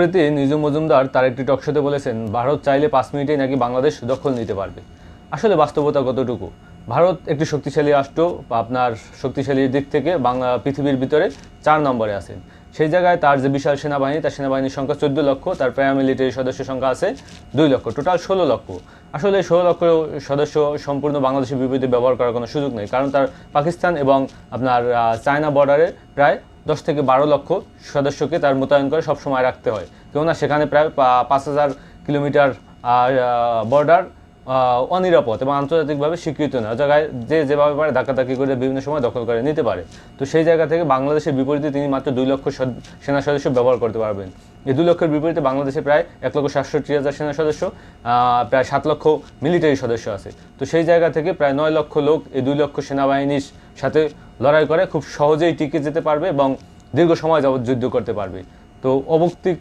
সম্প্রতি নিজু মজুমদার তার একটি টকশোতে বলেছেন, ভারত চাইলে 5 মিনিটেই নাকি বাংলাদেশ দখল নিতে পারবে। আসলে বাস্তবতা কতটুকু? ভারত একটি শক্তিশালী রাষ্ট্র, আপনার শক্তিশালীর দিক থেকে পৃথিবীর ভিতরে 4 নম্বরে আছেন। সেই জায়গায় তার যে বিশাল সেনাবাহিনী, তার সেনাবাহিনীর সংখ্যা 14 লক্ষ, তার প্যারামিলিটারি সদস্য সংখ্যা আছে 2 লক্ষ, টোটাল 16 লক্ষ। আসলে 16 লক্ষ সদস্য সম্পূর্ণ বাংলাদেশের বিপরীতে ব্যবহার করার কোনো সুযোগ নেই, কারণ তার পাকিস্তান এবং আপনার চায়না বর্ডারে প্রায় 10 থেকে 12 লক্ষ সদস্যকে তার মোতায়েন করে সবসময় রাখতে হয়। কেননা সেখানে প্রায় 5000 কিলোমিটার বর্ডার অনিরাপদ এবং আন্তর্জাতিকভাবে স্বীকৃত না, জায়গায় যে যেভাবে পারে ধাক্কাধাক্কি করে বিভিন্ন সময় দখল করে নিতে পারে। তো সেই জায়গা থেকে বাংলাদেশের বিপরীতে তিনি মাত্র 2 লক্ষ সেনা সদস্য ব্যবহার করতে পারবেন। এই 2 লক্ষের বিপরীতে বাংলাদেশে প্রায় 1,67,000 সেনা সদস্য, প্রায় 7 লক্ষ মিলিটারি সদস্য আছে। তো সেই জায়গা থেকে প্রায় 9 লক্ষ লোক এই 2 লক্ষ সেনাবাহিনীর সাথে লড়াই করে খুব সহজেই টিকে যেতে পারবে এবং দীর্ঘ সময় যাবৎ যুদ্ধ করতে পারবে। তো অযৌক্তিক